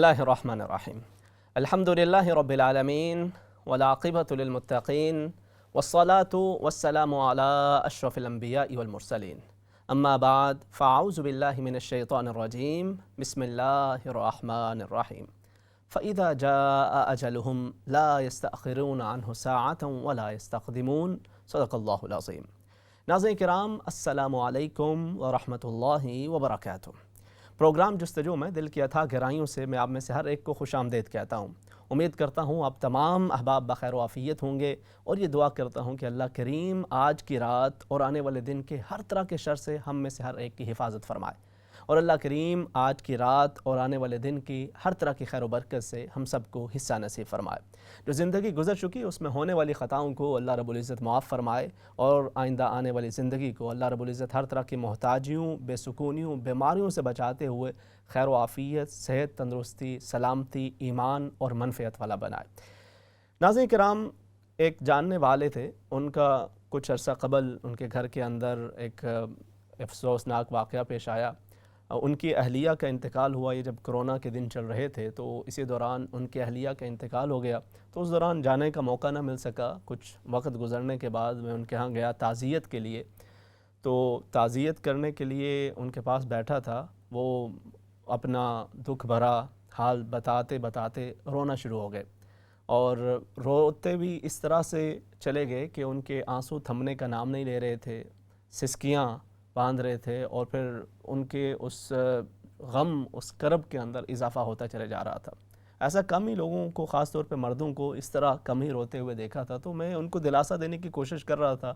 الله الرحمن الرحيم. الحمد لله رب العالمين والعاقبة للمتقين والصلاة والسلام على أشرف الأنبياء والمرسلين. أما بعد فأعوذ بالله من الشيطان الرجيم. بسم الله الرحمن الرحيم. فإذا جاء أجلهم لا يستأخرون عنه ساعة ولا يستقدمون. صدق الله العظيم. ناظرین کرام، السلام علیکم ورحمۃ اللہ وبرکاتہ۔ پروگرام جستجو میں دل کی اتھا گہرائیوں سے میں آپ میں سے ہر ایک کو خوش آمدید کہتا ہوں۔ امید کرتا ہوں آپ تمام احباب بخیر و عافیت ہوں گے، اور یہ دعا کرتا ہوں کہ اللہ کریم آج کی رات اور آنے والے دن کے ہر طرح کے شر سے ہم میں سے ہر ایک کی حفاظت فرمائے، اور اللہ کریم آج کی رات اور آنے والے دن کی ہر طرح کی خیر و برکت سے ہم سب کو حصہ نصیب فرمائے۔ جو زندگی گزر چکی اس میں ہونے والی خطاؤں کو اللہ رب العزت معاف فرمائے، اور آئندہ آنے والی زندگی کو اللہ رب العزت ہر طرح کی محتاجیوں، بے سکونیوں، بیماریوں سے بچاتے ہوئے خیر و عافیت، صحت، تندرستی، سلامتی، ایمان اور منفعت والا بنائے۔ ناظرین کرام، ایک جاننے والے تھے، ان کا کچھ عرصہ قبل ان کے گھر کے اندر ایک افسوسناک واقعہ پیش آیا۔ ان کی اہلیہ کا انتقال ہوا۔ یہ جب کرونا کے دن چل رہے تھے تو اسی دوران ان کی اہلیہ کا انتقال ہو گیا، تو اس دوران جانے کا موقع نہ مل سکا۔ کچھ وقت گزرنے کے بعد میں ان کے ہاں گیا تعزیت کے لیے، تو تعزیت کرنے کے لیے ان کے پاس بیٹھا تھا۔ وہ اپنا دکھ بھرا حال بتاتے بتاتے رونا شروع ہو گئے، اور روتے بھی اس طرح سے چلے گئے کہ ان کے آنسو تھمنے کا نام نہیں لے رہے تھے، سسکیاں باندھ رہے تھے، اور پھر ان کے اس غم، اس کرب کے اندر اضافہ ہوتا چلے جا رہا تھا۔ ایسا کم ہی لوگوں کو، خاص طور پہ مردوں کو اس طرح کم ہی روتے ہوئے دیکھا تھا۔ تو میں ان کو دلاسا دینے کی کوشش کر رہا تھا،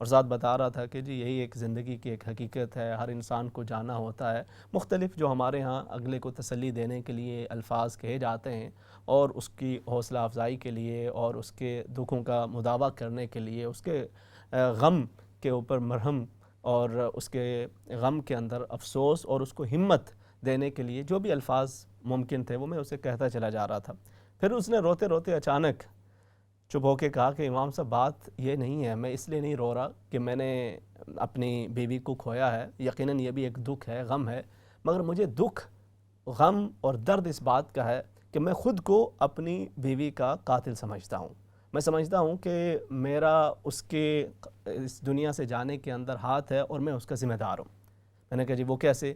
اور ساتھ بتا رہا تھا کہ جی یہی ایک زندگی کی ایک حقیقت ہے، ہر انسان کو جانا ہوتا ہے۔ مختلف جو ہمارے ہاں اگلے کو تسلی دینے کے لیے الفاظ کہے جاتے ہیں، اور اس کی حوصلہ افزائی کے لیے، اور اس کے دکھوں کا مداوع کرنے کے لیے، اس کے غم کے اوپر مرہم اور اس کے غم کے اندر افسوس اور اس کو ہمت دینے کے لیے جو بھی الفاظ ممکن تھے وہ میں اسے کہتا چلا جا رہا تھا۔ پھر اس نے روتے روتے اچانک چپ ہو کے کہا کہ امام صاحب، بات یہ نہیں ہے، میں اس لیے نہیں رو رہا کہ میں نے اپنی بیوی کو کھویا ہے، یقیناً یہ بھی ایک دکھ ہے، غم ہے، مگر مجھے دکھ، غم اور درد اس بات کا ہے کہ میں خود کو اپنی بیوی کا قاتل سمجھتا ہوں۔ میں سمجھتا ہوں کہ میرا اس کے اس دنیا سے جانے کے اندر ہاتھ ہے، اور میں اس کا ذمہ دار ہوں۔ میں نے کہا جی وہ کیسے؟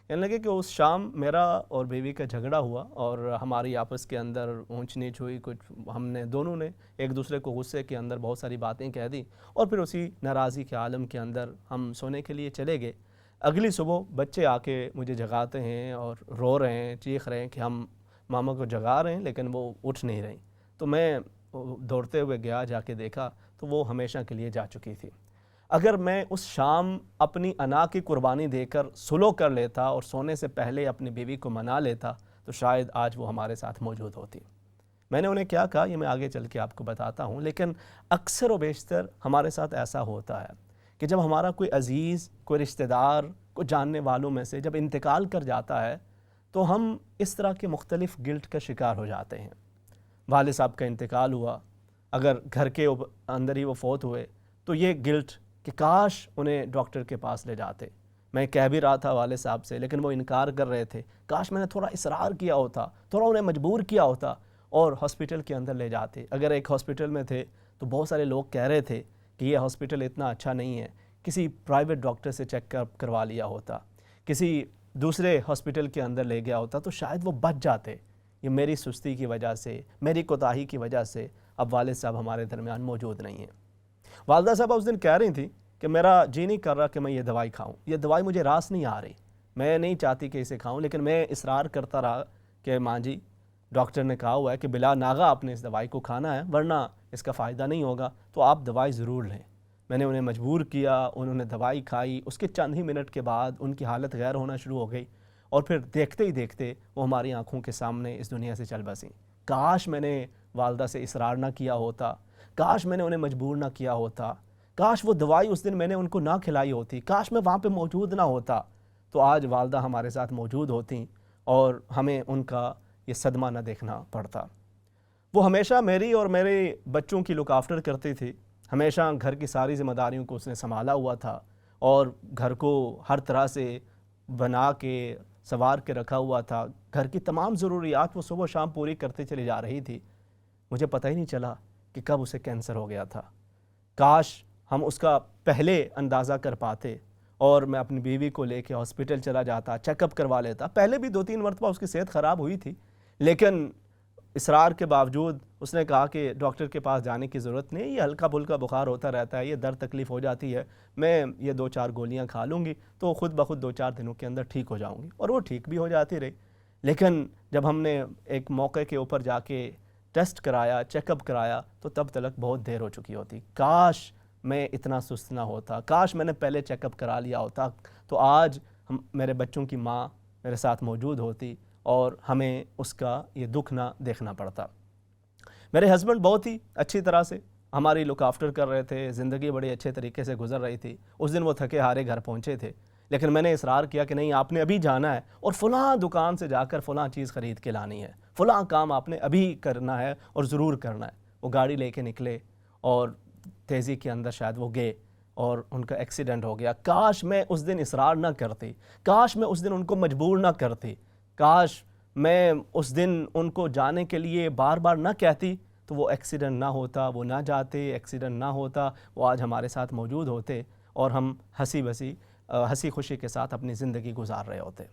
کہنے لگے کہ اس شام میرا اور بیوی کا جھگڑا ہوا، اور ہماری آپس کے اندر اونچ نیچ ہوئی، کچھ ہم نے دونوں نے ایک دوسرے کو غصے کے اندر بہت ساری باتیں کہہ دیں، اور پھر اسی ناراضی کے عالم کے اندر ہم سونے کے لیے چلے گئے۔ اگلی صبح بچے آ کے مجھے جگاتے ہیں اور رو رہے ہیں، چیخ رہے ہیں کہ ہم ماما کو جگا رہے ہیں لیکن وہ اٹھ نہیں رہی۔ تو میں دوڑتے ہوئے گیا، جا کے دیکھا تو وہ ہمیشہ کے لیے جا چکی تھی۔ اگر میں اس شام اپنی انا کی قربانی دے کر سلو کر لیتا اور سونے سے پہلے اپنی بیوی کو منا لیتا تو شاید آج وہ ہمارے ساتھ موجود ہوتی۔ میں نے انہیں کیا کہا یہ میں آگے چل کے آپ کو بتاتا ہوں، لیکن اکثر و بیشتر ہمارے ساتھ ایسا ہوتا ہے کہ جب ہمارا کوئی عزیز، کوئی رشتہ دار، کوئی جاننے والوں میں سے جب انتقال کر جاتا ہے تو ہم اس طرح کے مختلف گلٹ کا شکار ہو جاتے ہیں۔ والد صاحب کا انتقال ہوا، اگر گھر کے اندر ہی وہ فوت ہوئے تو یہ گلٹ کہ کاش انہیں ڈاکٹر کے پاس لے جاتے۔ میں کہہ بھی رہا تھا والد صاحب سے، لیکن وہ انکار کر رہے تھے۔ کاش میں نے تھوڑا اصرار کیا ہوتا، تھوڑا انہیں مجبور کیا ہوتا اور ہاسپٹل کے اندر لے جاتے۔ اگر ایک ہاسپٹل میں تھے تو بہت سارے لوگ کہہ رہے تھے کہ یہ ہاسپٹل اتنا اچھا نہیں ہے، کسی پرائیویٹ ڈاکٹر سے چیک اپ کروا لیا ہوتا، کسی دوسرے ہاسپٹل کے اندر لے گیا ہوتا تو شاید وہ بچ جاتے۔ یہ میری سستی کی وجہ سے، میری کوتاہی کی وجہ سے اب والد صاحب ہمارے درمیان موجود نہیں ہیں۔ والدہ صاحبہ اس دن کہہ رہی تھی کہ میرا جی نہیں کر رہا کہ میں یہ دوائی کھاؤں، یہ دوائی مجھے راس نہیں آ رہی، میں نہیں چاہتی کہ اسے کھاؤں، لیکن میں اصرار کرتا رہا کہ ماں جی ڈاکٹر نے کہا ہوا ہے کہ بلا ناغہ آپ نے اس دوائی کو کھانا ہے ورنہ اس کا فائدہ نہیں ہوگا، تو آپ دوائی ضرور لیں۔ میں نے انہیں مجبور کیا، انہوں نے دوائی کھائی، اس کے چند ہی منٹ کے بعد ان کی حالت غیر ہونا شروع ہو گئی، اور پھر دیکھتے ہی دیکھتے وہ ہماری آنکھوں کے سامنے اس دنیا سے چل بسیں۔ کاش میں نے والدہ سے اصرار نہ کیا ہوتا، کاش میں نے انہیں مجبور نہ کیا ہوتا، کاش وہ دوائی اس دن میں نے ان کو نہ کھلائی ہوتی، کاش میں وہاں پہ موجود نہ ہوتا تو آج والدہ ہمارے ساتھ موجود ہوتیں اور ہمیں ان کا یہ صدمہ نہ دیکھنا پڑتا۔ وہ ہمیشہ میری اور میرے بچوں کی لک آفٹر کرتی تھی، ہمیشہ گھر کی ساری ذمہ داریوں کو اس نے سنبھالا ہوا تھا، اور گھر کو ہر طرح سے بنا کے سنوار کے رکھا ہوا تھا، گھر کی تمام ضروریات وہ صبح و شام پوری کرتے چلی جا رہی تھی، مجھے پتہ ہی نہیں چلا کہ کب اسے کینسر ہو گیا تھا۔ کاش ہم اس کا پہلے اندازہ کر پاتے اور میں اپنی بیوی کو لے کے ہاسپٹل چلا جاتا، چیک اپ کروا لیتا۔ پہلے بھی 2-3 مرتبہ اس کی صحت خراب ہوئی تھی، لیکن اصرار کے باوجود اس نے کہا کہ ڈاکٹر کے پاس جانے کی ضرورت نہیں، یہ ہلکا پھلکا بخار ہوتا رہتا ہے، یہ درد تکلیف ہو جاتی ہے، میں یہ 2-4 گولیاں کھا لوں گی تو خود بخود 2-4 دنوں کے اندر ٹھیک ہو جاؤں گی، اور وہ ٹھیک بھی ہو جاتی رہی۔ لیکن جب ہم نے ایک موقع کے اوپر جا کے ٹیسٹ کرایا، چیک اپ کرایا، تو تب تک بہت دیر ہو چکی ہوتی۔ کاش میں اتنا سست نہ ہوتا، کاش میں نے پہلے چیک اپ کرا لیا ہوتا تو آج میرے بچوں کی ماں میرے ساتھ موجود ہوتی اور ہمیں اس کا یہ دکھ نہ دیکھنا پڑتا۔ میرے ہسبینڈ بہت ہی اچھی طرح سے ہماری لک آفٹر کر رہے تھے، زندگی بڑے اچھے طریقے سے گزر رہی تھی۔ اس دن وہ تھکے ہارے گھر پہنچے تھے، لیکن میں نے اصرار کیا کہ نہیں، آپ نے ابھی جانا ہے اور فلاں دکان سے جا کر فلاں چیز خرید کے لانی ہے، فلاں کام آپ نے ابھی کرنا ہے اور ضرور کرنا ہے۔ وہ گاڑی لے کے نکلے اور تیزی کے اندر شاید وہ گئے اور ان کا ایکسیڈنٹ ہو گیا۔ کاش میں اس دن اصرار نہ کرتی، کاش میں اس دن ان کو مجبور نہ کرتی، کاش میں اس دن ان کو جانے کے لیے بار بار نہ کہتی تو وہ ایکسیڈنٹ نہ ہوتا، وہ نہ جاتے، ایکسیڈنٹ نہ ہوتا، وہ آج ہمارے ساتھ موجود ہوتے اور ہم ہنسی خوشی کے ساتھ اپنی زندگی گزار رہے ہوتے۔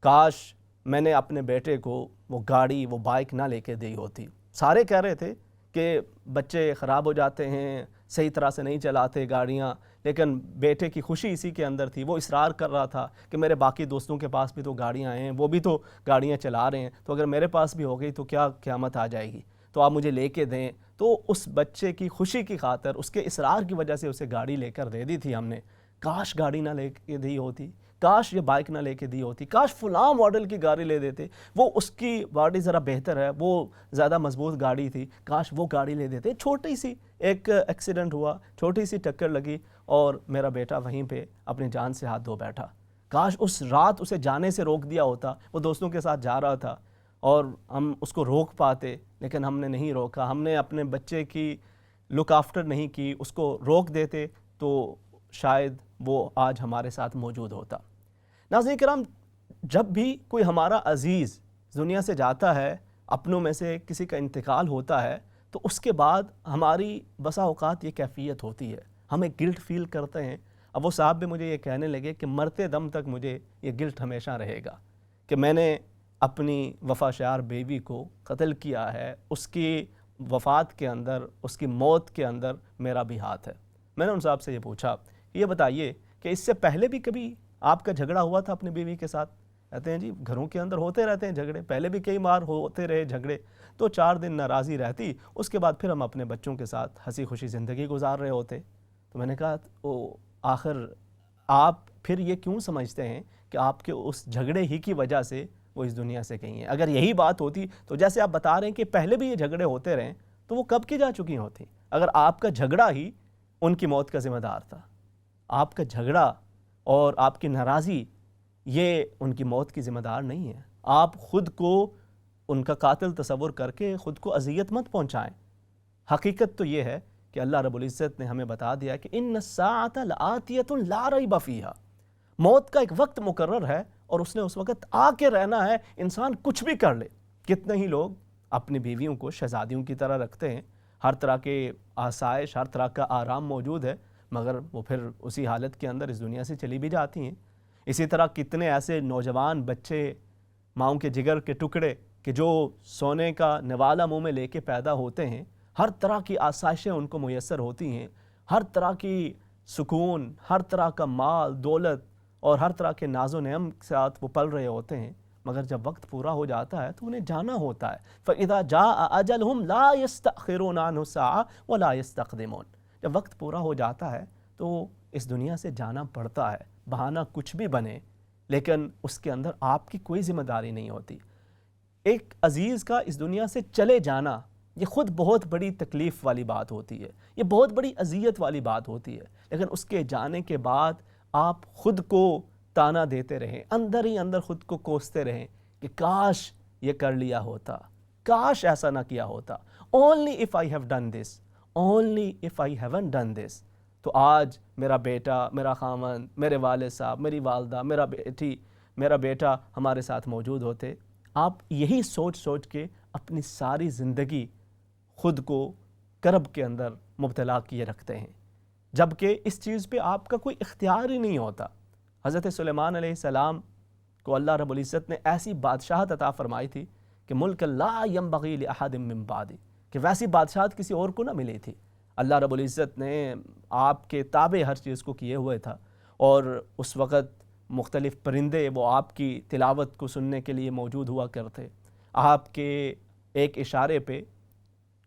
کاش میں نے اپنے بیٹے کو وہ گاڑی، وہ بائک نہ لے کے دی ہوتی۔ سارے کہہ رہے تھے کہ بچے خراب ہو جاتے ہیں، صحیح طرح سے نہیں چلاتے گاڑیاں، لیکن بیٹے کی خوشی اسی کے اندر تھی۔ وہ اصرار کر رہا تھا کہ میرے باقی دوستوں کے پاس بھی تو گاڑیاں ہیں، وہ بھی تو گاڑیاں چلا رہے ہیں، تو اگر میرے پاس بھی ہو گئی تو کیا قیامت آ جائے گی، تو آپ مجھے لے کے دیں۔ تو اس بچے کی خوشی کی خاطر، اس کے اصرار کی وجہ سے اسے گاڑی لے کر دے دی تھی ہم نے۔ کاش گاڑی نہ لے کے دی ہوتی، کاش یہ بائک نہ لے کے دی ہوتی، کاش فلاں ماڈل کی گاڑی لے دیتے، وہ اس کی باڈی ذرا بہتر ہے، وہ زیادہ مضبوط گاڑی تھی، کاش وہ گاڑی لے دیتے۔ چھوٹی سی ایک ایکسیڈنٹ ہوا، چھوٹی سی ٹکر لگی اور میرا بیٹا وہیں پہ اپنی جان سے ہاتھ دھو بیٹھا۔ کاش اس رات اسے جانے سے روک دیا ہوتا، وہ دوستوں کے ساتھ جا رہا تھا اور ہم اس کو روک پاتے، لیکن ہم نے نہیں روکا، ہم نے اپنے بچے کی لک آفٹر نہیں کی، اس کو روک دیتے تو شاید وہ آج ہمارے ساتھ موجود ہوتا۔ ناظرین کرام، جب بھی کوئی ہمارا عزیز دنیا سے جاتا ہے، اپنوں میں سے کسی کا انتقال ہوتا ہے، تو اس کے بعد ہماری بسا اوقات یہ کیفیت ہوتی ہے، ہم ایک گلٹ فیل کرتے ہیں۔ اب وہ صاحب بھی مجھے یہ کہنے لگے کہ مرتے دم تک مجھے یہ گلٹ ہمیشہ رہے گا کہ میں نے اپنی وفا شعار بیوی کو قتل کیا ہے، اس کی وفات کے اندر، اس کی موت کے اندر میرا بھی ہاتھ ہے۔ میں نے ان صاحب سے یہ پوچھا، یہ بتائیے کہ اس سے پہلے بھی کبھی آپ کا جھگڑا ہوا تھا اپنی بیوی کے ساتھ؟ کہتے ہیں جی گھروں کے اندر ہوتے رہتے ہیں جھگڑے، پہلے بھی کئی بار ہوتے رہے جھگڑے، تو 4 دن ناراضی رہتی، اس کے بعد پھر ہم اپنے بچوں کے ساتھ ہنسی خوشی زندگی گزار رہے ہوتے۔ تو میں نے کہا آخر آپ پھر یہ کیوں سمجھتے ہیں کہ آپ کے اس جھگڑے ہی کی وجہ سے وہ اس دنیا سے گئی ہیں؟ اگر یہی بات ہوتی تو جیسے آپ بتا رہے ہیں کہ پہلے بھی یہ جھگڑے ہوتے رہے تو وہ کب کی جا چکی ہوتی؟ اگر آپ کا جھگڑا ہی ان کی موت کا ذمہ دار تھا، آپ کا جھگڑا اور آپ کی ناراضی یہ ان کی موت کی ذمہ دار نہیں ہے۔ آپ خود کو ان کا قاتل تصور کر کے خود کو اذیت مت پہنچائیں۔ حقیقت تو یہ ہے کہ اللہ رب العزت نے ہمیں بتا دیا کہ ان الساعۃ لآتیۃ لا ریب فیہا، موت کا ایک وقت مقرر ہے اور اس نے اس وقت آ کے رہنا ہے، انسان کچھ بھی کر لے۔ کتنے ہی لوگ اپنی بیویوں کو شہزادیوں کی طرح رکھتے ہیں، ہر طرح کے آسائش، ہر طرح کا آرام موجود ہے، مگر وہ پھر اسی حالت کے اندر اس دنیا سے چلی بھی جاتی ہیں۔ اسی طرح کتنے ایسے نوجوان بچے، ماؤں کے جگر کے ٹکڑے کہ جو سونے کا نوالا منہ میں لے کے پیدا ہوتے ہیں، ہر طرح کی آسائشیں ان کو میسر ہوتی ہیں، ہر طرح کی سکون، ہر طرح کا مال دولت اور ہر طرح کے ناز و نعم کے ساتھ وہ پل رہے ہوتے ہیں، مگر جب وقت پورا ہو جاتا ہے تو انہیں جانا ہوتا ہے۔ فَإِذَا جَاءَ أَجَلُهُمْ لَا يَسْتَأْخِرُونَ عَنْهُ سَاعَةً وَلَا يَسْتَقْدِمُونَ۔ جب وقت پورا ہو جاتا ہے تو اس دنیا سے جانا پڑتا ہے، بہانہ کچھ بھی بنے، لیکن اس کے اندر آپ کی کوئی ذمہ داری نہیں ہوتی۔ ایک عزیز کا اس دنیا سے چلے جانا یہ خود بہت بڑی تکلیف والی بات ہوتی ہے، یہ بہت بڑی اذیت والی بات ہوتی ہے، لیکن اس کے جانے کے بعد آپ خود کو تانا دیتے رہیں، اندر ہی اندر خود کو کوستے رہیں کہ کاش یہ کر لیا ہوتا، کاش ایسا نہ کیا ہوتا۔ Only if I have done this, only if I haven't done this۔ تو آج میرا بیٹا، میرا خاوند، میرے والد صاحب، میری والدہ، میرا بیٹی، میرا بیٹا ہمارے ساتھ موجود ہوتے۔ آپ یہی سوچ سوچ کے اپنی ساری زندگی خود کو کرب کے اندر مبتلا کیے رکھتے ہیں، جبکہ اس چیز پہ آپ کا کوئی اختیار ہی نہیں ہوتا۔ حضرت سلیمان علیہ السلام کو اللہ رب العزت نے ایسی بادشاہت عطا فرمائی تھی کہ ملک لا ینبغی لأحد من بعدی، کہ ویسی بادشاہت کسی اور کو نہ ملی تھی۔ اللہ رب العزت نے آپ کے تابع ہر چیز کو کیے ہوئے تھا، اور اس وقت مختلف پرندے وہ آپ کی تلاوت کو سننے کے لیے موجود ہوا کرتے، آپ کے ایک اشارے پہ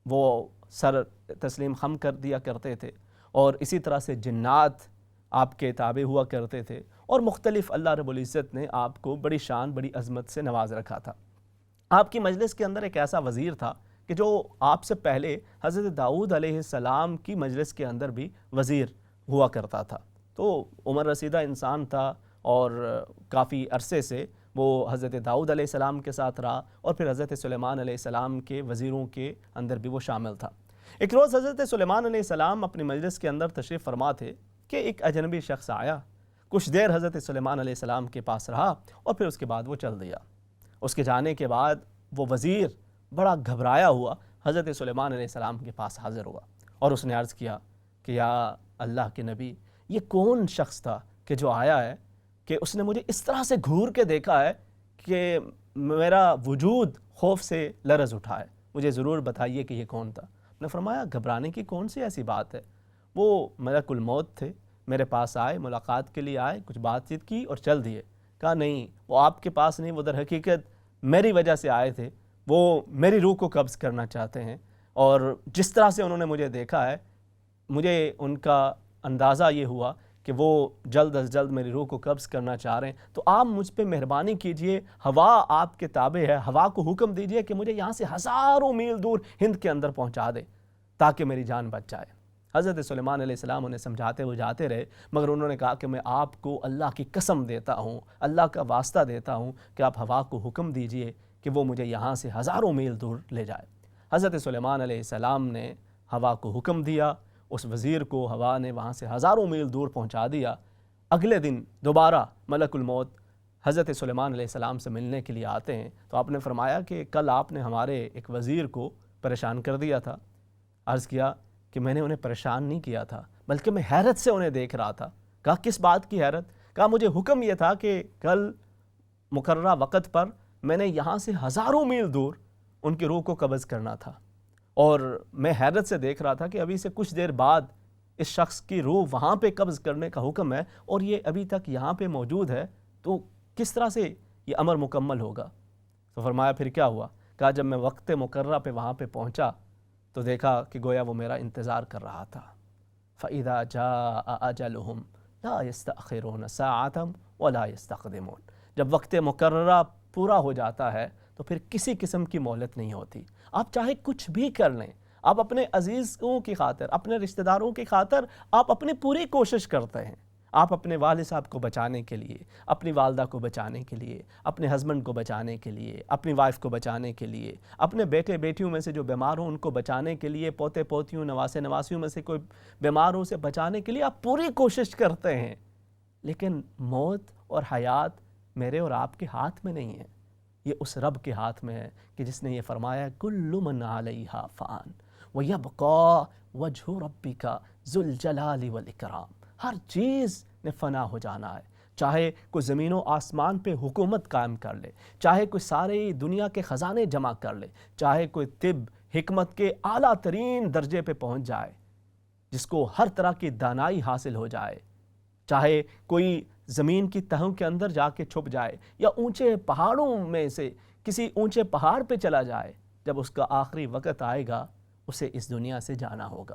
وہ سر تسلیم خم کر دیا کرتے تھے، اور اسی طرح سے جنات آپ کے تابع ہوا کرتے تھے، اور مختلف اللہ رب العزت نے آپ کو بڑی شان بڑی عظمت سے نواز رکھا تھا۔ آپ کی مجلس کے اندر ایک ایسا وزیر تھا کہ جو آپ سے پہلے حضرت داؤد علیہ السلام کی مجلس کے اندر بھی وزیر ہوا کرتا تھا۔ تو عمر رسیدہ انسان تھا، اور کافی عرصے سے وہ حضرت داؤد علیہ السلام کے ساتھ رہا، اور پھر حضرت سلیمان علیہ السلام کے وزیروں کے اندر بھی وہ شامل تھا۔ ایک روز حضرت سلیمان علیہ السلام اپنی مجلس کے اندر تشریف فرما تھے کہ ایک اجنبی شخص آیا، کچھ دیر حضرت سلیمان علیہ السلام کے پاس رہا، اور پھر اس کے بعد وہ چل دیا۔ اس کے جانے کے بعد وہ وزیر بڑا گھبرایا ہوا حضرت سلیمان علیہ السلام کے پاس حاضر ہوا، اور اس نے عرض کیا کہ یا اللہ کے نبی، یہ کون شخص تھا کہ جو آیا ہے کہ اس نے مجھے اس طرح سے گھور کے دیکھا ہے کہ میرا وجود خوف سے لرز اٹھا ہے، مجھے ضرور بتائیے کہ یہ کون تھا۔ نے فرمایا گھبرانے کی کون سی ایسی بات ہے، وہ ملک الموت تھے، میرے پاس آئے، ملاقات کے لیے آئے، کچھ بات چیت کی اور چل دیے۔ کہا نہیں، وہ آپ کے پاس نہیں، وہ در حقیقت میری وجہ سے آئے تھے، وہ میری روح کو قبض کرنا چاہتے ہیں، اور جس طرح سے انہوں نے مجھے دیکھا ہے، مجھے ان کا اندازہ یہ ہوا کہ وہ جلد از جلد میری روح کو قبض کرنا چاہ رہے ہیں۔ تو آپ مجھ پہ مہربانی کیجئے، ہوا آپ کے تابع ہے، ہوا کو حکم دیجئے کہ مجھے یہاں سے ہزاروں میل دور ہند کے اندر پہنچا دے تاکہ میری جان بچ جائے۔ حضرت سلیمان علیہ السلام انہیں سمجھاتے ہوئے جاتے رہے، مگر انہوں نے کہا کہ میں آپ کو اللہ کی قسم دیتا ہوں، اللہ کا واسطہ دیتا ہوں کہ آپ ہوا کو حکم دیجئے کہ وہ مجھے یہاں سے ہزاروں میل دور لے جائے۔ حضرت سلیمان علیہ السلام نے ہوا کو حکم دیا، اس وزیر کو ہوا نے وہاں سے ہزاروں میل دور پہنچا دیا۔ اگلے دن دوبارہ ملک الموت حضرت سلیمان علیہ السلام سے ملنے کے لیے آتے ہیں، تو آپ نے فرمایا کہ کل آپ نے ہمارے ایک وزیر کو پریشان کر دیا تھا۔ عرض کیا کہ میں نے انہیں پریشان نہیں کیا تھا، بلکہ میں حیرت سے انہیں دیکھ رہا تھا۔ کہا کس بات کی حیرت؟ کہا مجھے حکم یہ تھا کہ کل مقررہ وقت پر میں نے یہاں سے ہزاروں میل دور ان کی روح کو قبض کرنا تھا، اور میں حیرت سے دیکھ رہا تھا کہ ابھی سے کچھ دیر بعد اس شخص کی روح وہاں پہ قبض کرنے کا حکم ہے، اور یہ ابھی تک یہاں پہ موجود ہے، تو کس طرح سے یہ امر مکمل ہوگا؟ تو فرمایا پھر کیا ہوا؟ کہا جب میں وقت مقررہ پہ وہاں پہ پہنچا تو دیکھا کہ گویا وہ میرا انتظار کر رہا تھا۔ فَإِذَا جَاءَ أَجَلُهُمْ لَا يَسْتَأْخِرُونَ سَاعَةً وَلَا يَسْتَقْدِمُونَ۔ جب وقت مقررہ پورا ہو جاتا ہے تو پھر کسی قسم کی مہلت نہیں ہوتی۔ آپ چاہے کچھ بھی کر لیں، آپ اپنے عزیزوں کی خاطر، اپنے رشتہ داروں کی خاطر آپ اپنی پوری کوشش کرتے ہیں، آپ اپنے والد صاحب کو بچانے کے لیے، اپنی والدہ کو بچانے کے لیے، اپنے ہسبینڈ کو بچانے کے لیے، اپنی وائف کو بچانے کے لیے، اپنے بیٹے بیٹیوں میں سے جو بیمار ہوں ان کو بچانے کے لیے، پوتے پوتیوں نواسے نواسیوں میں سے کوئی بیمار ہو اسے بچانے کے لیے آپ پوری کوشش کرتے ہیں، لیکن موت اور حیات میرے اور آپ کے ہاتھ میں نہیں ہے، یہ اس رب کے ہاتھ میں ہے کہ جس نے یہ فرمایا کل من علیہا فان وَيَبْقَى وَجْهُ رَبِّكَ ذُو الْجَلَالِ وَالْإِكْرَامِ۔ ہر چیز نے فنا ہو جانا ہے، چاہے کوئی زمین و آسمان پہ حکومت قائم کر لے، چاہے کوئی سارے دنیا کے خزانے جمع کر لے، چاہے کوئی طب حکمت کے اعلیٰ ترین درجے پہ پہنچ جائے، جس کو ہر طرح کی دانائی حاصل ہو جائے، چاہے کوئی زمین کی تہوں کے اندر جا کے چھپ جائے یا اونچے پہاڑوں میں سے کسی اونچے پہاڑ پہ چلا جائے، جب اس کا آخری وقت آئے گا اسے اس دنیا سے جانا ہوگا۔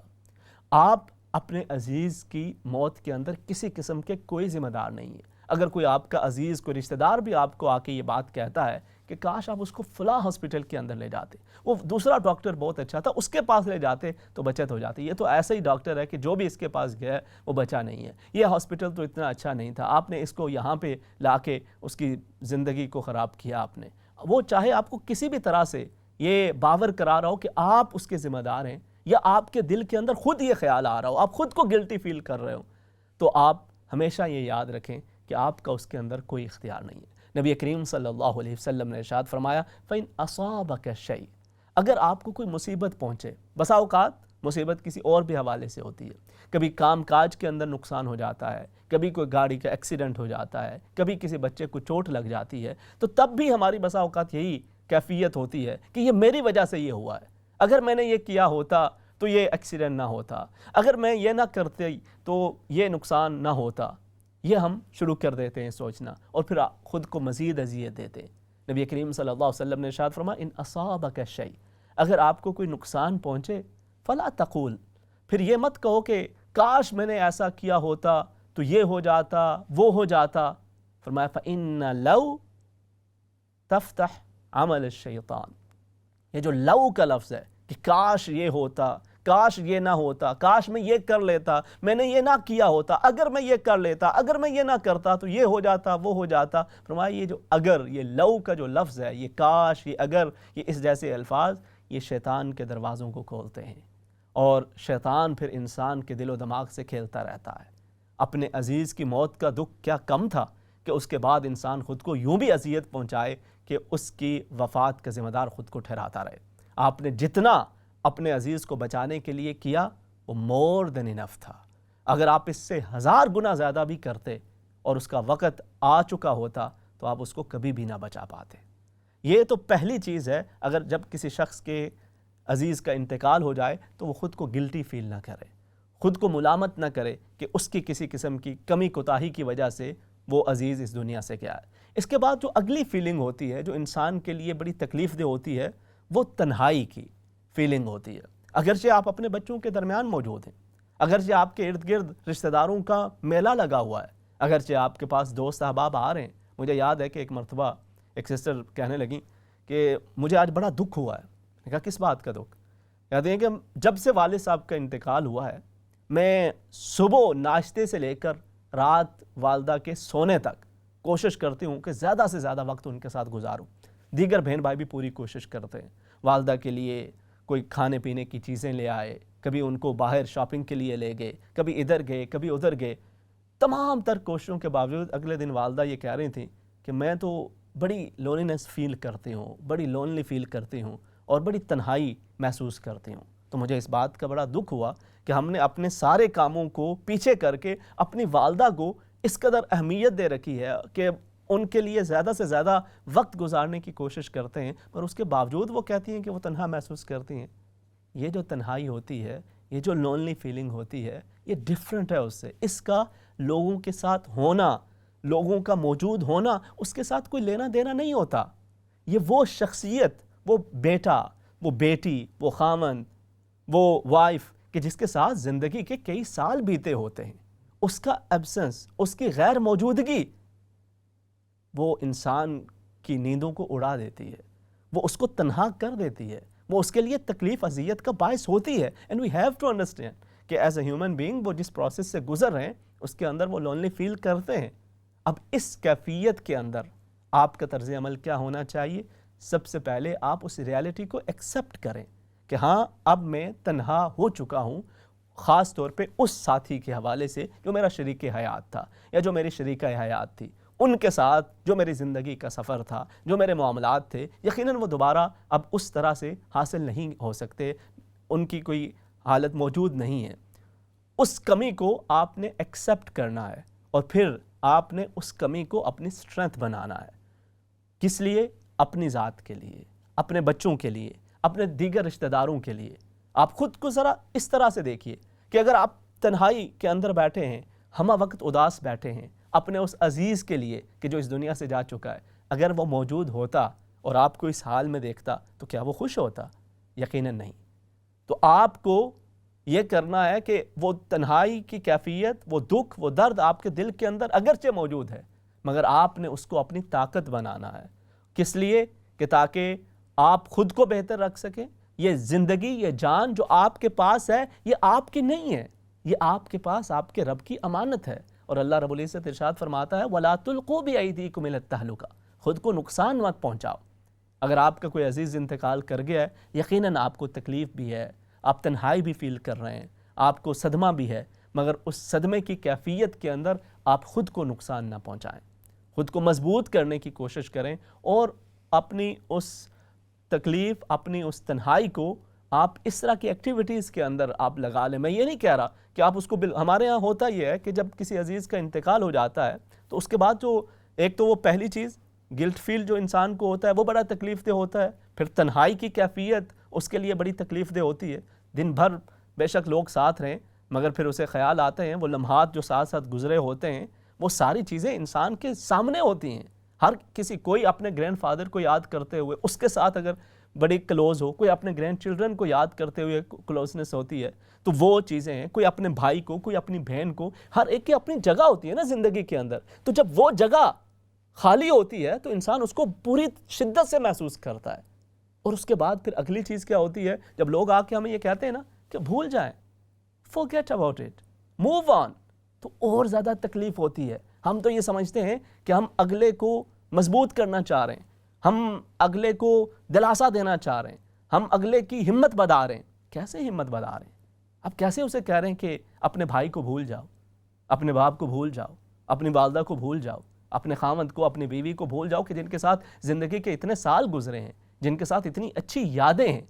آپ اپنے عزیز کی موت کے اندر کسی قسم کے کوئی ذمہ دار نہیں ہے۔ اگر کوئی آپ کا عزیز، کوئی رشتہ دار بھی آپ کو آ کے یہ بات کہتا ہے کہ کاش آپ اس کو فلاں ہاسپٹل کے اندر لے جاتے، وہ دوسرا ڈاکٹر بہت اچھا تھا اس کے پاس لے جاتے تو بچت ہو جاتی، یہ تو ایسا ہی ڈاکٹر ہے کہ جو بھی اس کے پاس گیا وہ بچا نہیں ہے، یہ ہاسپٹل تو اتنا اچھا نہیں تھا، آپ نے اس کو یہاں پہ لا کے اس کی زندگی کو خراب کیا آپ نے۔ وہ چاہے آپ کو کسی بھی طرح سے یہ باور کرا رہا ہو کہ آپ اس کے ذمہ دار ہیں، یا آپ کے دل کے اندر خود یہ خیال آ رہا ہو، آپ خود کو گلٹی فیل کر رہے ہو، تو آپ ہمیشہ یہ یاد رکھیں کہ آپ کا اس کے اندر کوئی اختیار نہیں ہے۔ نبی کریم صلی اللہ علیہ وسلم نے ارشاد فرمایا فَإِنْ أَصَابَكَ شَيْءٌ، اگر آپ کو کوئی مصیبت پہنچے، بسا اوقات مصیبت کسی اور بھی حوالے سے ہوتی ہے، کبھی کام کاج کے اندر نقصان ہو جاتا ہے، کبھی کوئی گاڑی کا ایکسیڈنٹ ہو جاتا ہے، کبھی کسی بچے کو چوٹ لگ جاتی ہے، تو تب بھی ہماری بسا اوقات یہی کیفیت ہوتی ہے کہ یہ میری وجہ سے یہ ہوا ہے، اگر میں نے یہ کیا ہوتا تو یہ ایکسیڈنٹ نہ ہوتا، اگر میں یہ نہ کرتے تو یہ نقصان نہ ہوتا۔ یہ ہم شروع کر دیتے ہیں سوچنا، اور پھر خود کو مزید اذیت دیتے ہیں۔ نبی کریم صلی اللہ علیہ وسلم نے ارشاد فرمایا ان اصابک شیء، اگر آپ کو کوئی نقصان پہنچے فلا تقول، پھر یہ مت کہو کہ کاش میں نے ایسا کیا ہوتا تو یہ ہو جاتا وہ ہو جاتا۔ فرمایا فإن لو تفتح عمل الشیطان، یہ جو لو کا لفظ ہے کہ کاش یہ ہوتا، کاش یہ نہ ہوتا، کاش میں یہ کر لیتا، میں نے یہ نہ کیا ہوتا، اگر میں یہ کر لیتا، اگر میں یہ نہ کرتا تو یہ ہو جاتا وہ ہو جاتا۔ فرمایا یہ جو اگر، یہ لو کا جو لفظ ہے، یہ کاش، یہ اگر، یہ اس جیسے الفاظ، یہ شیطان کے دروازوں کو کھولتے ہیں، اور شیطان پھر انسان کے دل و دماغ سے کھیلتا رہتا ہے۔ اپنے عزیز کی موت کا دکھ کیا کم تھا کہ اس کے بعد انسان خود کو یوں بھی اذیت پہنچائے کہ اس کی وفات کا ذمہ دار خود کو ٹھہراتا رہے۔ آپ نے جتنا اپنے عزیز کو بچانے کے لیے کیا وہ مور دین انف تھا، اگر آپ اس سے 1000 گنا زیادہ بھی کرتے اور اس کا وقت آ چکا ہوتا تو آپ اس کو کبھی بھی نہ بچا پاتے۔ یہ تو پہلی چیز ہے، اگر جب کسی شخص کے عزیز کا انتقال ہو جائے تو وہ خود کو گلٹی فیل نہ کرے، خود کو ملامت نہ کرے کہ اس کی کسی قسم کی کمی کوتاہی کی وجہ سے وہ عزیز اس دنیا سے گیا ہے۔ اس کے بعد جو اگلی فیلنگ ہوتی ہے جو انسان کے لیے بڑی تکلیف دہ ہوتی ہے، وہ تنہائی کی فیلنگ ہوتی ہے۔ اگرچہ آپ اپنے بچوں کے درمیان موجود ہیں، اگرچہ آپ کے ارد گرد رشتہ داروں کا میلہ لگا ہوا ہے، اگرچہ آپ کے پاس دوست احباب آ رہے ہیں۔ مجھے یاد ہے کہ ایک مرتبہ ایک سسٹر کہنے لگیں کہ مجھے آج بڑا دکھ ہوا ہے۔ میں کہا کس بات کا دکھ؟ کہتے ہیں کہ جب سے والد صاحب کا انتقال ہوا ہے، میں صبح ناشتے سے لے کر رات والدہ کے سونے تک کوشش کرتی ہوں کہ زیادہ سے زیادہ وقت ان کے ساتھ گزاروں۔ دیگر بہن بھائی بھی پوری کوشش کرتے ہیں، والدہ کے لیے کوئی کھانے پینے کی چیزیں لے آئے، کبھی ان کو باہر شاپنگ کے لیے لے گئے، کبھی ادھر گئے کبھی ادھر گئے۔ تمام تر کوششوں کے باوجود اگلے دن والدہ یہ کہہ رہی تھیں کہ میں تو بڑی لونلینس فیل کرتی ہوں، بڑی لونلی فیل کرتی ہوں اور بڑی تنہائی محسوس کرتی ہوں۔ تو مجھے اس بات کا بڑا دکھ ہوا کہ ہم نے اپنے سارے کاموں کو پیچھے کر کے اپنی والدہ کو اس قدر اہمیت دے رکھی ہے کہ ان کے لیے زیادہ سے زیادہ وقت گزارنے کی کوشش کرتے ہیں، پر اس کے باوجود وہ کہتی ہیں کہ وہ تنہا محسوس کرتی ہیں۔ یہ جو تنہائی ہوتی ہے، یہ جو لونلی فیلنگ ہوتی ہے، یہ ڈیفرنٹ ہے اس سے۔ اس کا لوگوں کے ساتھ ہونا، لوگوں کا موجود ہونا، اس کے ساتھ کوئی لینا دینا نہیں ہوتا۔ یہ وہ شخصیت، وہ بیٹا، وہ بیٹی، وہ خامند، وہ وائف کہ جس کے ساتھ زندگی کے کئی سال بیتے ہوتے ہیں، اس کا ایبسنس، اس کی غیر موجودگی وہ انسان کی نیندوں کو اڑا دیتی ہے، وہ اس کو تنہا کر دیتی ہے، وہ اس کے لیے تکلیف اذیت کا باعث ہوتی ہے۔ And we have to understand کہ ایز اے ہیومن بینگ وہ جس پروسیس سے گزر رہے ہیں اس کے اندر وہ لونلی فیل کرتے ہیں۔ اب اس کیفیت کے اندر آپ کا طرز عمل کیا ہونا چاہیے؟ سب سے پہلے آپ اس ریالٹی کو ایکسیپٹ کریں کہ ہاں اب میں تنہا ہو چکا ہوں، خاص طور پہ اس ساتھی کے حوالے سے جو میرا شریک حیات تھا یا جو میری شریکہ حیات تھی، ان کے ساتھ جو میری زندگی کا سفر تھا، جو میرے معاملات تھے، یقیناً وہ دوبارہ اب اس طرح سے حاصل نہیں ہو سکتے، ان کی کوئی حالت موجود نہیں ہے۔ اس کمی کو آپ نے ایکسیپٹ کرنا ہے اور پھر آپ نے اس کمی کو اپنی اسٹرینتھ بنانا ہے۔ کس لیے؟ اپنی ذات کے لیے، اپنے بچوں کے لیے، اپنے دیگر رشتہ داروں کے لیے۔ آپ خود کو ذرا اس طرح سے دیکھیے کہ اگر آپ تنہائی کے اندر بیٹھے ہیں، ہمہ وقت اداس بیٹھے ہیں اپنے اس عزیز کے لیے کہ جو اس دنیا سے جا چکا ہے، اگر وہ موجود ہوتا اور آپ کو اس حال میں دیکھتا تو کیا وہ خوش ہوتا؟ یقیناً نہیں۔ تو آپ کو یہ کرنا ہے کہ وہ تنہائی کی کیفیت، وہ دکھ، وہ درد آپ کے دل کے اندر اگرچہ موجود ہے، مگر آپ نے اس کو اپنی طاقت بنانا ہے۔ کس لیے؟ کہ تاکہ آپ خود کو بہتر رکھ سکیں۔ یہ زندگی، یہ جان جو آپ کے پاس ہے، یہ آپ کی نہیں ہے، یہ آپ کے پاس آپ کے رب کی امانت ہے۔ اور اللہ رب العزت ارشاد فرماتا ہے وَلَا تُلْقُوا بِأَيْدِيكُمْ إِلَى التَّهْلُكَةِ، خود کو نقصان مت پہنچاؤ۔ اگر آپ کا کوئی عزیز انتقال کر گیا ہے، یقیناً آپ کو تکلیف بھی ہے، آپ تنہائی بھی فیل کر رہے ہیں، آپ کو صدمہ بھی ہے، مگر اس صدمے کی کیفیت کے اندر آپ خود کو نقصان نہ پہنچائیں، خود کو مضبوط کرنے کی کوشش کریں اور اپنی اس تکلیف، اپنی اس تنہائی کو آپ اس طرح کی ایکٹیویٹیز کے اندر آپ لگا لیں۔ میں یہ نہیں کہہ رہا کہ آپ اس کو ہمارے ہاں ہوتا یہ ہے کہ جب کسی عزیز کا انتقال ہو جاتا ہے تو اس کے بعد جو ایک تو وہ پہلی چیز گلٹ فیل جو انسان کو ہوتا ہے وہ بڑا تکلیف دہ ہوتا ہے، پھر تنہائی کی کیفیت اس کے لیے بڑی تکلیف دہ ہوتی ہے۔ دن بھر بے شک لوگ ساتھ رہیں مگر پھر اسے خیال آتے ہیں، وہ لمحات جو ساتھ ساتھ گزرے ہوتے ہیں وہ ساری چیزیں انسان کے سامنے ہوتی ہیں۔ ہر کسی، کوئی اپنے گرینڈ فادر کو یاد کرتے ہوئے اس کے ساتھ اگر بڑی کلوز ہو، کوئی اپنے گرینڈ چلڈرن کو یاد کرتے ہوئے کلوزنس ہوتی ہے، تو وہ چیزیں ہیں۔ کوئی اپنے بھائی کو، کوئی اپنی بہن کو، ہر ایک کی اپنی جگہ ہوتی ہے نا زندگی کے اندر۔ تو جب وہ جگہ خالی ہوتی ہے تو انسان اس کو پوری شدت سے محسوس کرتا ہے۔ اور اس کے بعد پھر اگلی چیز کیا ہوتی ہے، جب لوگ آ کے ہمیں یہ کہتے ہیں نا کہ بھول جائیں، forget about it, move on، تو اور زیادہ تکلیف ہوتی ہے۔ ہم تو یہ سمجھتے ہیں کہ ہم اگلے کو مضبوط کرنا چاہ رہے ہیں، ہم اگلے کو دلاسا دینا چاہ رہے ہیں، ہم اگلے کی ہمت بڑھا رہے ہیں۔ کیسے ہمت بڑھا رہے ہیں؟ آپ کیسے اسے کہہ رہے ہیں کہ اپنے بھائی کو بھول جاؤ، اپنے باپ کو بھول جاؤ، اپنی والدہ کو بھول جاؤ، اپنے خاوند کو، اپنی بیوی کو بھول جاؤ کہ جن کے ساتھ زندگی کے اتنے سال گزرے ہیں، جن کے ساتھ اتنی اچھی یادیں ہیں،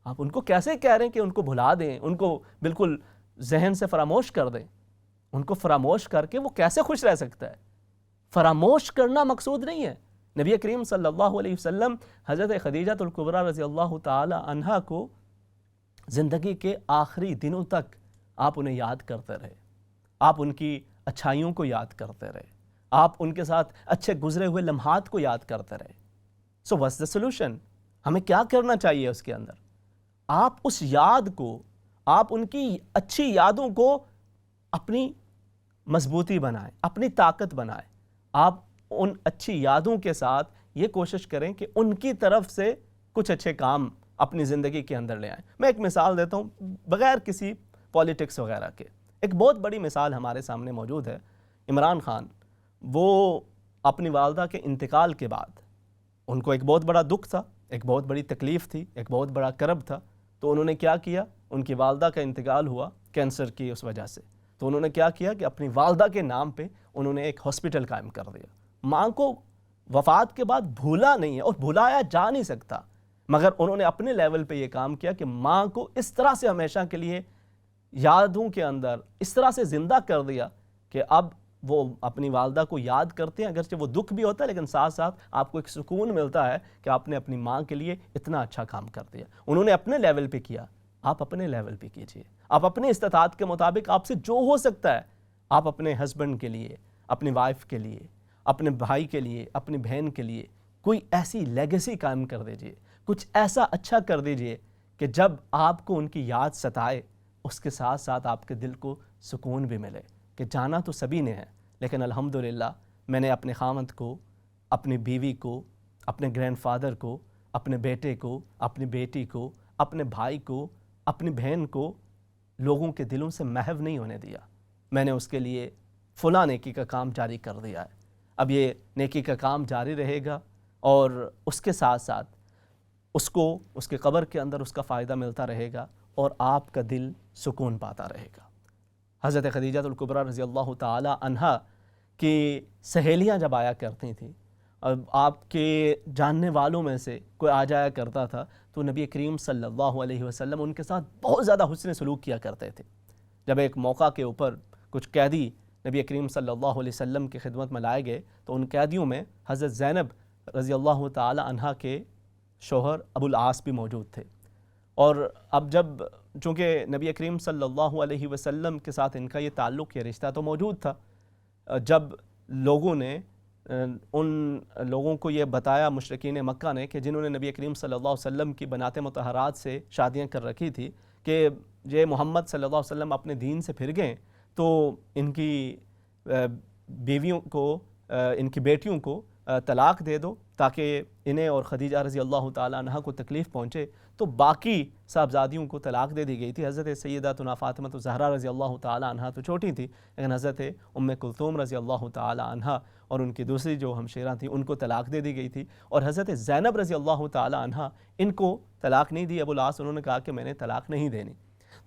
آپ ان کو کیسے کہہ رہے ہیں کہ ان کو بھلا دیں، ان کو بالکل ذہن سے فراموش کر دیں؟ ان کو فراموش کر کے وہ کیسے خوش رہ سکتا ہے؟ فراموش کرنا مقصود نہیں ہے۔ نبی کریم صلی اللہ علیہ وسلم حضرت خدیجہ الکبریٰ رضی اللہ تعالی عنہا کو زندگی کے آخری دنوں تک آپ انہیں یاد کرتے رہے، آپ ان کی اچھائیوں کو یاد کرتے رہے، آپ ان کے ساتھ اچھے گزرے ہوئے لمحات کو یاد کرتے رہے۔ سو what's the solution؟ ہمیں کیا کرنا چاہیے اس کے اندر؟ آپ اس یاد کو، آپ ان کی اچھی یادوں کو اپنی مضبوطی بنائیں، اپنی طاقت بنائیں۔ آپ ان اچھی یادوں کے ساتھ یہ کوشش کریں کہ ان کی طرف سے کچھ اچھے کام اپنی زندگی کے اندر لے آئیں۔ میں ایک مثال دیتا ہوں بغیر کسی پولیٹکس وغیرہ کے۔ ایک بہت بڑی مثال ہمارے سامنے موجود ہے، عمران خان۔ وہ اپنی والدہ کے انتقال کے بعد ان کو ایک بہت بڑا دکھ تھا، ایک بہت بڑی تکلیف تھی، ایک بہت بڑا کرب تھا۔ تو انہوں نے کیا کیا؟ ان کی والدہ کا انتقال ہوا کینسر کی اس وجہ سے، تو انہوں نے کیا کیا کہ اپنی والدہ کے نام پہ انہوں نے ایک ہاسپٹل قائم کر دیا۔ ماں کو وفات کے بعد بھولا نہیں ہے اور بھلایا جا نہیں سکتا، مگر انہوں نے اپنے لیول پہ یہ کام کیا کہ ماں کو اس طرح سے ہمیشہ کے لیے یادوں کے اندر اس طرح سے زندہ کر دیا کہ اب وہ اپنی والدہ کو یاد کرتے ہیں، اگرچہ وہ دکھ بھی ہوتا ہے لیکن ساتھ ساتھ آپ کو ایک سکون ملتا ہے کہ آپ نے اپنی ماں کے لیے اتنا اچھا کام کر دیا۔ انہوں نے اپنے لیول پہ کیا، آپ اپنے لیول پہ کیجئے۔ آپ اپنے استطاعت کے مطابق آپ سے جو ہو سکتا ہے آپ اپنے ہسبینڈ کے لیے، اپنی وائف کے لیے، اپنے بھائی کے لیے، اپنی بہن کے لیے کوئی ایسی لیگیسی قائم کر دیجئے، کچھ ایسا اچھا کر دیجئے کہ جب آپ کو ان کی یاد ستائے اس کے ساتھ ساتھ آپ کے دل کو سکون بھی ملے کہ جانا تو سبھی نے ہے لیکن الحمدللہ میں نے اپنے خاوند کو، اپنی بیوی کو، اپنے گرینڈ فادر کو، اپنے بیٹے کو، اپنی بیٹی کو، اپنے بھائی کو، اپنی بہن کو لوگوں کے دلوں سے محو نہیں ہونے دیا۔ میں نے اس کے لیے فلاں نیکی کا کام جاری کر دیا ہے۔ اب یہ نیکی کا کام جاری رہے گا اور اس کے ساتھ ساتھ اس کو اس کے قبر کے اندر اس کا فائدہ ملتا رہے گا اور آپ کا دل سکون پاتا رہے گا۔ حضرت خدیجہ الکبریٰ رضی اللہ تعالی عنہا کی سہیلیاں جب آیا کرتی تھیں، اب آپ کے جاننے والوں میں سے کوئی آ جایا کرتا تھا تو نبی کریم صلی اللہ علیہ وسلم ان کے ساتھ بہت زیادہ حسن سلوک کیا کرتے تھے۔ جب ایک موقع کے اوپر کچھ قیدی نبی کریم صلی اللہ علیہ وسلم کی خدمت میں لائے گئے تو ان قیدیوں میں حضرت زینب رضی اللہ تعالی عنہا کے شوہر ابو العاص بھی موجود تھے۔ اور اب جب چونکہ نبی کریم صلی اللہ علیہ وسلم کے ساتھ ان کا یہ تعلق، یہ رشتہ تو موجود تھا، جب لوگوں نے ان لوگوں کو یہ بتایا، مشرکین مکہ نے، کہ جنہوں نے نبی کریم صلی اللہ علیہ وسلم کی بنات مطہرات سے شادیاں کر رکھی تھی، کہ یہ محمد صلی اللہ علیہ وسلم اپنے دین سے پھر گئے تو ان کی بیویوں کو، ان کی بیٹیوں کو طلاق دے دو تاکہ انہیں اور خدیجہ رضی اللہ تعالیٰ عنہا کو تکلیف پہنچے، تو باقی صاحبزادیوں کو طلاق دے دی گئی تھی۔ حضرت سیداتنا فاطمہ الزہرا رضی اللہ تعالیٰ عنہا تو چھوٹی تھی لیکن حضرت ام کلثوم رضی اللہ تعالیٰ عنہا اور ان کی دوسری جو ہمشیرہ تھیں ان کو طلاق دے دی گئی تھی، اور حضرت زینب رضی اللہ تعالیٰ عنہا ان کو طلاق نہیں دی۔ ابو العاص انہوں نے کہا کہ میں نے طلاق نہیں دینی۔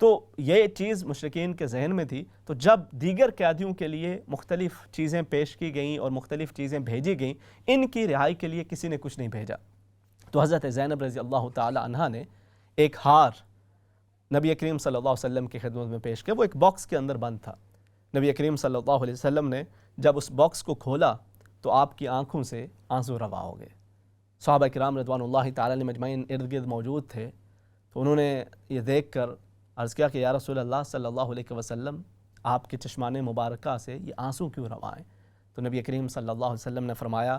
تو یہ چیز مشرکین کے ذہن میں تھی. تو جب دیگر قیدیوں کے لیے مختلف چیزیں پیش کی گئیں اور مختلف چیزیں بھیجی گئیں، ان کی رہائی کے لیے کسی نے کچھ نہیں بھیجا. تو حضرت زینب رضی اللہ تعالی عنہا نے ایک ہار نبی کریم صلی اللہ علیہ وسلم کی خدمت میں پیش کیا. وہ ایک باکس کے اندر بند تھا. نبی کریم صلی اللہ علیہ وسلم نے جب اس باکس کو کھولا تو آپ کی آنکھوں سے آنسو روا ہو گئے. صحابہ کرام رضوان اللہ تعالی علیہم اجمعین ارد گرد موجود تھے. تو انہوں نے یہ دیکھ کر عرض کیا کہ یا رسول اللہ صلی اللہ علیہ وسلم، آپ کے چشمان مبارکہ سے یہ آنسو کیوں روا ہیں؟ تو نبی کریم صلی اللہ علیہ وسلم نے فرمایا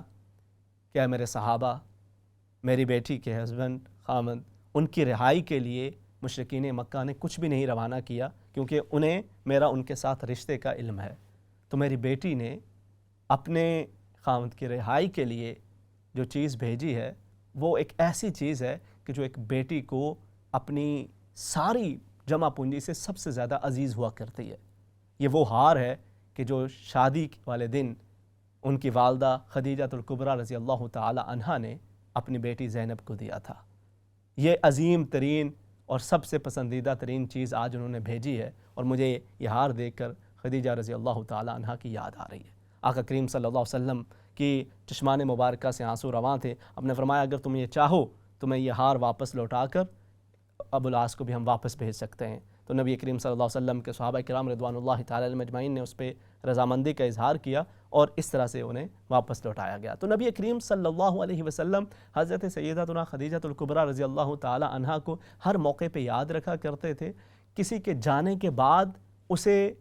کہ اے میرے صحابہ، میری بیٹی کے ہسبینڈ خامد، ان کی رہائی کے لیے مشرکین مکہ نے کچھ بھی نہیں روانہ کیا، کیونکہ انہیں میرا ان کے ساتھ رشتے کا علم ہے. تو میری بیٹی نے اپنے خامد کی رہائی کے لیے جو چیز بھیجی ہے وہ ایک ایسی چیز ہے کہ جو ایک بیٹی کو اپنی ساری جمع پونجی سے سب سے زیادہ عزیز ہوا کرتی ہے. یہ وہ ہار ہے کہ جو شادی والے دن ان کی والدہ خدیجہ الکبریٰ رضی اللہ تعالی عنہا نے اپنی بیٹی زینب کو دیا تھا. یہ عظیم ترین اور سب سے پسندیدہ ترین چیز آج انہوں نے بھیجی ہے، اور مجھے یہ ہار دیکھ کر خدیجہ رضی اللہ تعالی عنہا کی یاد آ رہی ہے. آقا کریم صلی اللہ علیہ وسلم کی چشمان مبارکہ سے آنسو رواں تھے. آپ نے فرمایا اگر تم یہ چاہو تو میں یہ ہار واپس لوٹا کر ابو العاص کو بھی ہم واپس بھیج سکتے ہیں. تو نبی کریم صلی اللہ علیہ وسلم کے صحابہ کرام رضوان اللہ تعالی علیہم اجمعین نے اس پہ رضامندی کا اظہار کیا اور اس طرح سے انہیں واپس لوٹایا گیا. تو نبی کریم صلی اللہ علیہ وسلم حضرت سیدتنا خدیجہ الکبریٰ رضی اللہ تعالی عنہا کو ہر موقع پہ یاد رکھا کرتے تھے. کسی کے جانے کے بعد اسے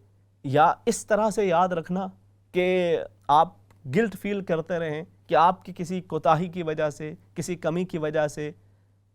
یا اس طرح سے یاد رکھنا کہ آپ گلٹ فیل کرتے رہیں کہ آپ کی کسی کوتاہی کی وجہ سے، کسی کمی کی وجہ سے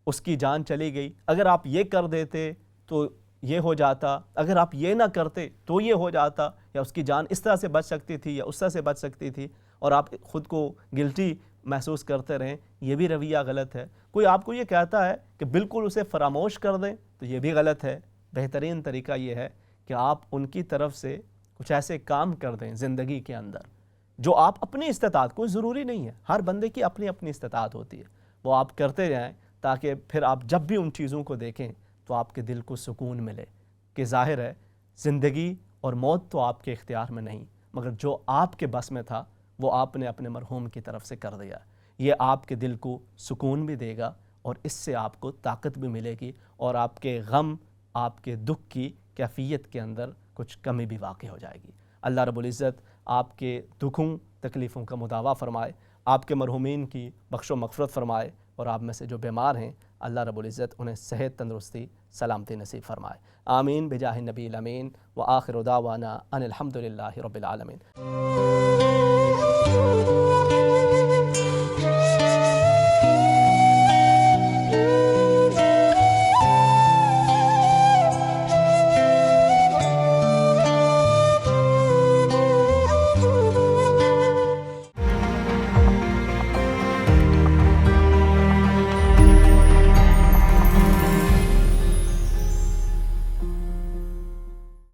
اس کی جان چلی گئی. اگر آپ یہ کر دیتے تو یہ ہو جاتا، اگر آپ یہ نہ کرتے تو یہ ہو جاتا، یا اس کی جان اس طرح سے بچ سکتی تھی یا اس طرح سے بچ سکتی تھی، اور آپ خود کو گلٹی محسوس کرتے رہیں، یہ بھی رویہ غلط ہے. کوئی آپ کو یہ کہتا ہے کہ بالکل اسے فراموش کر دیں تو یہ بھی غلط ہے. بہترین طریقہ یہ ہے کہ آپ ان کی طرف سے کچھ ایسے کام کر دیں زندگی کے اندر جو آپ اپنی استطاعت، کوئی ضروری نہیں ہے، ہر بندے کی اپنی اپنی استطاعت ہوتی ہے، وہ آپ کرتے جائیں تاکہ پھر آپ جب بھی ان چیزوں کو دیکھیں تو آپ کے دل کو سکون ملے کہ ظاہر ہے زندگی اور موت تو آپ کے اختیار میں نہیں، مگر جو آپ کے بس میں تھا وہ آپ نے اپنے مرحوم کی طرف سے کر دیا. یہ آپ کے دل کو سکون بھی دے گا اور اس سے آپ کو طاقت بھی ملے گی، اور آپ کے غم، آپ کے دکھ کی کیفیت کے اندر کچھ کمی بھی واقع ہو جائے گی. اللہ رب العزت آپ کے دکھوں تکلیفوں کا مداوع فرمائے، آپ کے مرحومین کی بخش و مغفرت فرمائے، اور آپ میں سے جو بیمار ہیں اللہ رب العزت انہیں صحت، تندرستی، سلامتی نصیب فرمائے. آمین بجاہ النبی الامین وآخر دعوانا ان الحمد للہ رب العالمین.